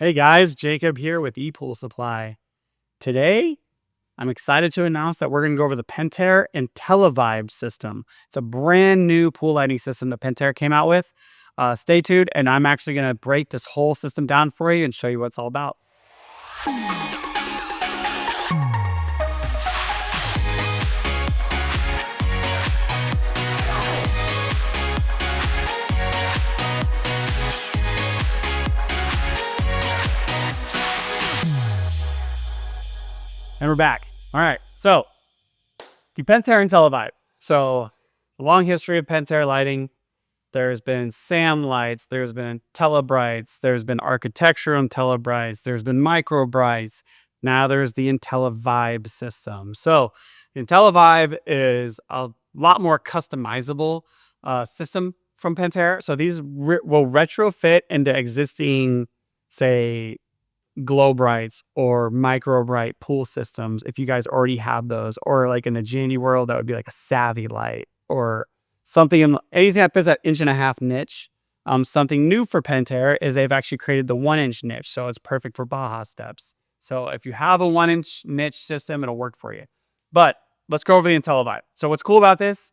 Hey guys, Jacob here with ePoolSupply. Today, I'm excited to announce that we're going to go over the Pentair IntelliVibes system. It's a brand new pool lighting system that Pentair came out with. Stay tuned, and I'm actually going to break this whole system down for you and show you what it's all about. And we're back. All right, so the Pentair IntelliVibe. So, a long history of Pentair lighting. There's been SAM lights, there's been IntelliBrights, there's been architectural IntelliBrights, there's been microbrights. Now there's the IntelliVibe system. So the IntelliVibe is a lot more customizable system from Pentair. So these will retrofit into existing, say, glow brights or microbright pool systems if you guys already have those, or like in the Genie world, that would be like a Savvy light or something in anything that fits that 1.5 inch niche. Something new for Pentair is they've actually created the 1 inch niche, so it's perfect for Baja steps. So if you have a 1 inch niche system, it'll work for you. But let's go over the IntelliVibe. So what's cool about this?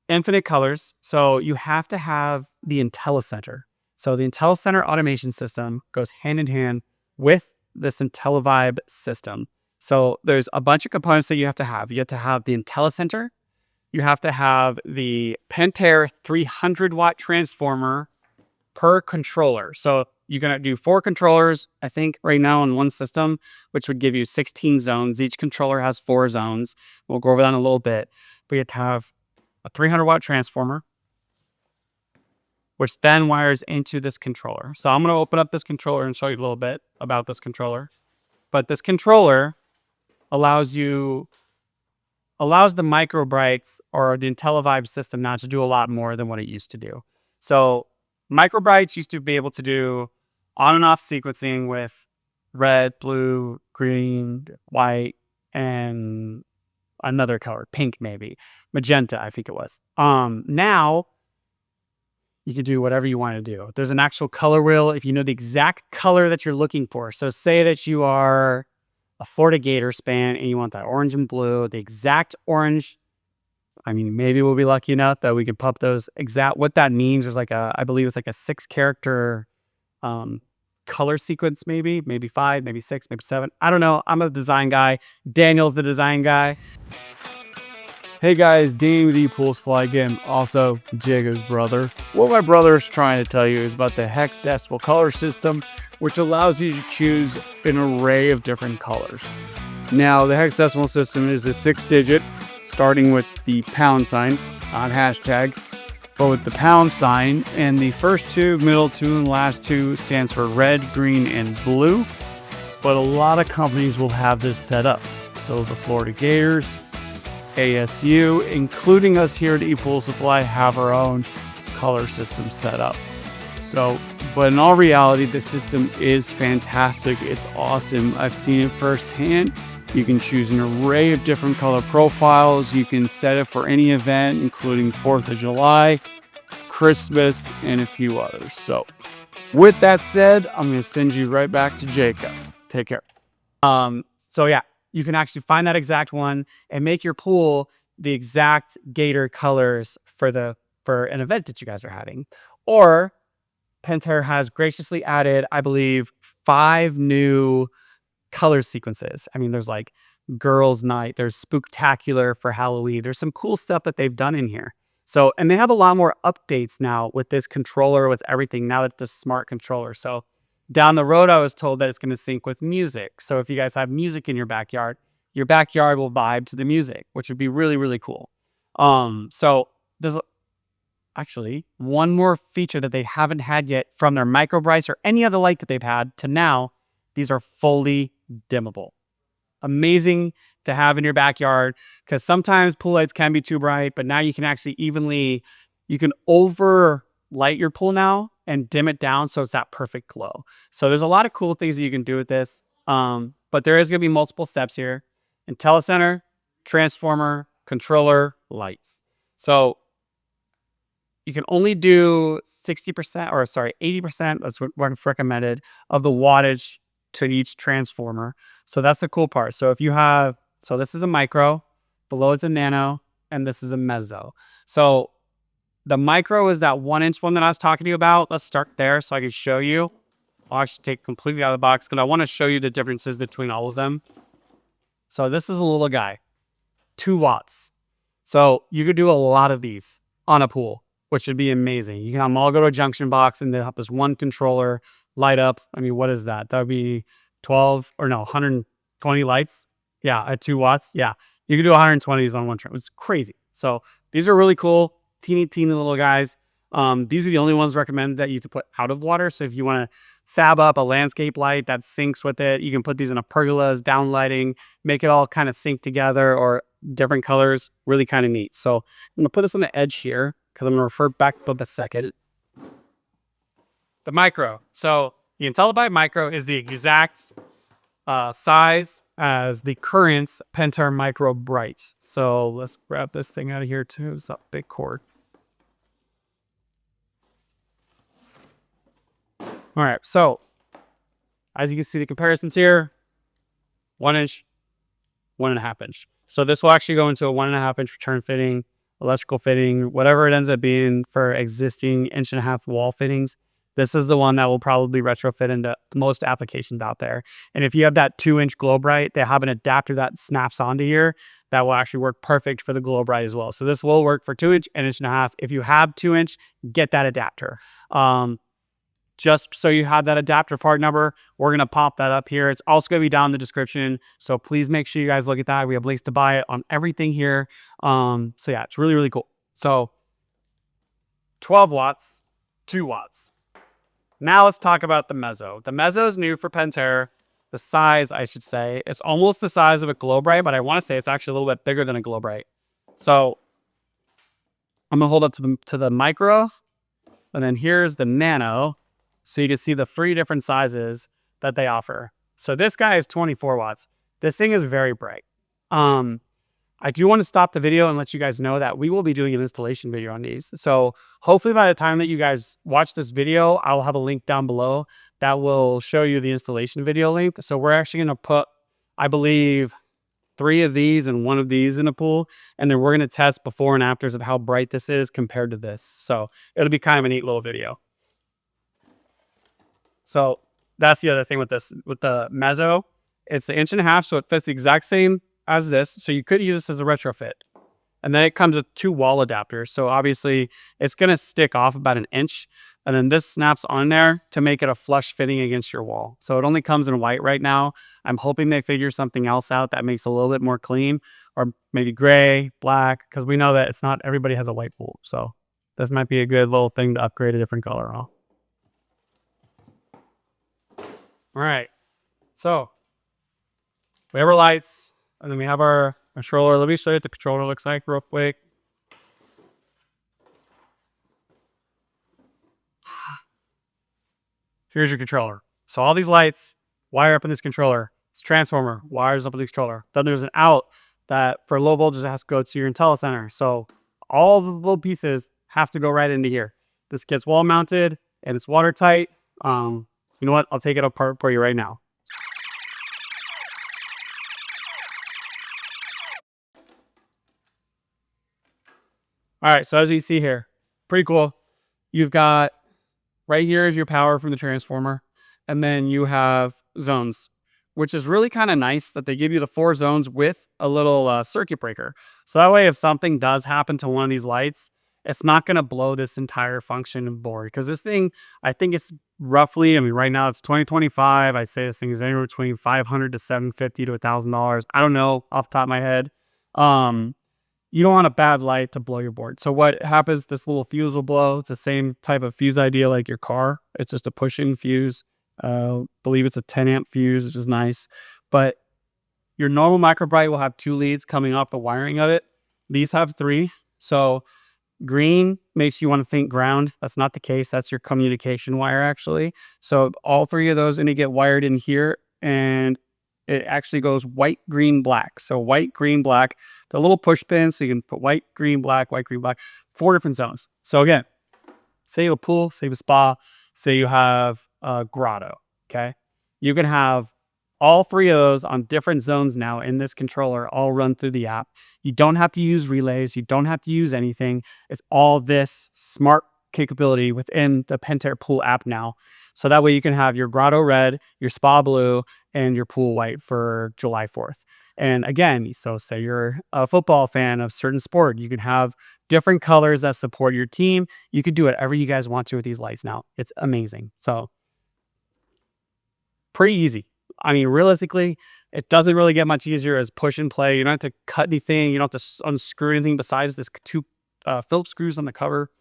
Infinite colors. So you have to have the IntelliCenter. So the IntelliCenter automation system goes hand in hand with this IntelliVibe system. So there's a bunch of components that you have to have. You have to have the IntelliCenter. You have to have the Pentair 300-watt transformer per controller. So you're going to do 4 controllers, I think, right now in one system, which would give you 16 zones. Each controller has 4 zones. We'll go over that in a little bit. But you have to have a 300-watt transformer, which then wires into this controller. So I'm going to open up this controller and show you a little bit about this controller. But this controller allows the microbrights or the IntelliVibe system now to do a lot more than what it used to do. So microbrights used to be able to do on and off sequencing with red, blue, green, white, and another color, pink maybe, magenta, I think it was. Now you can do whatever you want to do. There's an actual color wheel if you know the exact color that you're looking for. So say that you are a Florida Gator fan and you want that orange and blue, the exact orange. I mean, maybe we'll be lucky enough that we can pump those exact. What that means is I believe it's like a 6-character color sequence, maybe 5, maybe 6, maybe 7. I don't know. I'm a design guy. Daniel's the design guy. Hey guys, Dean with ePoolSupply again, also Jacob's brother. What my brother is trying to tell you is about the hexadecimal color system, which allows you to choose an array of different colors. Now, the hexadecimal system is a 6-digit, starting with the pound sign, not hashtag, but with the pound sign, and the first 2, middle 2, and last 2 stands for red, green, and blue. But a lot of companies will have this set up. So the Florida Gators, ASU, including us here at ePoolSupply, have our own color system set up. So, but in all reality, the system is fantastic. It's awesome. I've seen it firsthand. You can choose an array of different color profiles. You can set it for any event, including 4th of July, Christmas, and a few others. So with that said, I'm going to send you right back to Jacob. Take care. So yeah, you can actually find that exact one and make your pool the exact Gator colors for an event that you guys are having. Or Pentair has graciously added, I believe, 5 new color sequences. I mean, there's like Girls' Night, there's Spooktacular for Halloween. There's some cool stuff that they've done in here. So, and they have a lot more updates now with this controller, with everything, now that it's a smart controller. So down the road, I was told that it's going to sync with music. So if you guys have music in your backyard will vibe to the music, which would be really, really cool. So there's actually one more feature that they haven't had yet from their microbrights or any other light that they've had to now. These are fully dimmable. Amazing to have in your backyard, because sometimes pool lights can be too bright, but now you can actually you can over light your pool now and dim it down so it's that perfect glow. So there's a lot of cool things that you can do with this. But there is going to be multiple steps here. IntelliCenter, transformer, controller, lights. So you can only do 60% or sorry, 80%, that's what's recommended, of the wattage to each transformer. So that's the cool part. So if you have, so this is a micro, below it's a nano, and this is a meso. So the micro is that 1-inch one that I was talking to you about. Let's start there so I can show you. I'll actually take completely out of the box because I want to show you the differences between all of them. So this is a little guy, 2 watts. So you could do a lot of these on a pool, which would be amazing. You can have them all go to a junction box and they have this one controller light up. I mean, what is that? That would be 12 or no, 120 lights. Yeah, at 2 watts. Yeah, you can do 120 on one trip. It's crazy. So these are really cool, teeny little guys. These are the only ones recommended that you to put out of water. So if you want to fab up a landscape light that syncs with it, you can put these in a pergolas, down lighting, make it all kind of sync together or different colors. Really kind of neat. So I'm going to put this on the edge here because I'm going to refer back to the second. The micro. So the IntelliVibes Micro is the exact size as the current Pentair Micro Bright. So let's grab this thing out of here too. It's a big cord. All right, so as you can see the comparisons here, 1 inch, 1.5 inch. So this will actually go into a 1.5 inch return fitting, electrical fitting, whatever it ends up being for existing 1.5 inch wall fittings. This is the one that will probably retrofit into most applications out there. And if you have that 2-inch glow bright, they have an adapter that snaps onto here that will actually work perfect for the glow bright as well. So this will work for 2-inch and 1.5 inch. If you have 2-inch, get that adapter. Just so you have that adapter part number, we're going to pop that up here. It's also going to be down in the description. So please make sure you guys look at that. We have links to buy it on everything here. So yeah, it's really cool. So 12 watts, 2 watts. Now let's talk about the meso. The meso is new for Pentair. The size, I should say, it's almost the size of a glow bright, but I want to say it's actually a little bit bigger than a glow bright. So I'm going to hold up to the micro, and then here's the nano. So you can see the 3 different sizes that they offer. So this guy is 24 watts. This thing is very bright. I do want to stop the video and let you guys know that we will be doing an installation video on these. So hopefully by the time that you guys watch this video, I'll have a link down below that will show you the installation video link. So we're actually going to put, I believe, 3 of these and 1 of these in a pool. And then we're going to test before and afters of how bright this is compared to this. So it'll be kind of a neat little video. So that's the other thing with this, with the meso. It's 1.5 inch, so it fits the exact same as this. So you could use this as a retrofit. And then it comes with 2 wall adapters. So obviously it's going to stick off about 1 inch. And then this snaps on there to make it a flush fitting against your wall. So it only comes in white right now. I'm hoping they figure something else out that makes it a little bit more clean, or maybe gray, black, because we know that it's not everybody has a white pool. So this might be a good little thing to upgrade a different color on. All right, so we have our lights, and then we have our controller. Let me show you what the controller looks like real quick. Here's your controller. So all these lights wire up in this controller. This transformer wires up in this controller. Then there's an out that for low voltage has to go to your IntelliCenter. So all the little pieces have to go right into here. This gets wall mounted and it's watertight. You know what? I'll take it apart for you right now. All right, so as you see here, pretty cool. You've got right here is your power from the transformer, and then you have zones, which is really kind of nice that they give you the 4 zones with a little circuit breaker. So that way, if something does happen to one of these lights, it's not going to blow this entire function board, because this thing, I think it's roughly, I mean, right now it's 2025. I say this thing is anywhere between $500 to $750 to $1,000. I don't know off the top of my head. You don't want a bad light to blow your board. So what happens, this little fuse will blow. It's the same type of fuse idea like your car. It's just a push-in fuse. Believe it's a 10 amp fuse, which is nice. But your normal micro bright will have 2 leads coming off the wiring of it. These have 3. So green makes you want to think ground. That's not the case. That's your communication wire, actually. So all 3 of those need to get wired in here, and it actually goes white, green, black. So white, green, black. The little push pins, so you can put white, green, black, 4 different zones. So again, say you have a pool, say you have a spa, say you have a grotto, okay? You can have all three of those on different zones now in this controller, all run through the app. You don't have to use relays. You don't have to use anything. It's all this smart capability within the Pentair Pool app now. So that way you can have your grotto red, your spa blue, and your pool white for July 4th. And again, so say you're a football fan of certain sport, you can have different colors that support your team. You could do whatever you guys want to with these lights now. It's amazing. So pretty easy. I mean, realistically, it doesn't really get much easier as push and play. You don't have to cut anything. You don't have to unscrew anything besides this two Phillips screws on the cover.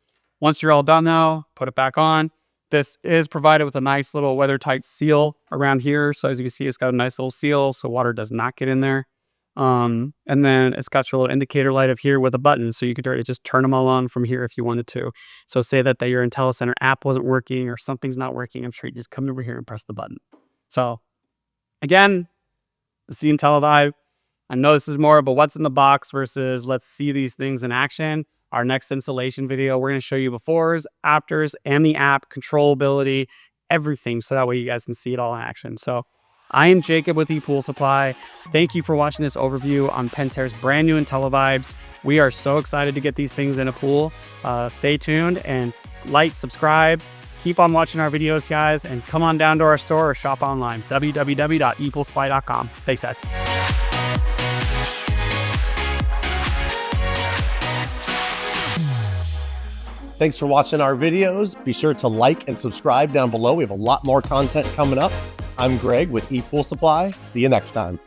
Once you're all done though, put it back on. This is provided with a nice little weather tight seal around here. So as you can see, it's got a nice little seal so water does not get in there. And then it's got your little indicator light up here with a button. So you could just turn them all on from here if you wanted to. So say that your IntelliCenter app wasn't working or something's not working. I'm sure you just come over here and press the button. So again, the IntelliVibe. I know this is more, but what's in the box versus let's see these things in action. Our next installation video, we're going to show you befores, afters, and the app, controllability, everything. So that way you guys can see it all in action. So I am Jacob with ePoolSupply. Thank you for watching this overview on Pentair's brand new IntelliVibes. We are so excited to get these things in a pool. Stay tuned and like, subscribe. Keep on watching our videos, guys, and come on down to our store or shop online, www.ePoolSupply.com. Thanks, guys. Thanks for watching our videos. Be sure to like and subscribe down below. We have a lot more content coming up. I'm Greg with ePoolSupply. See you next time.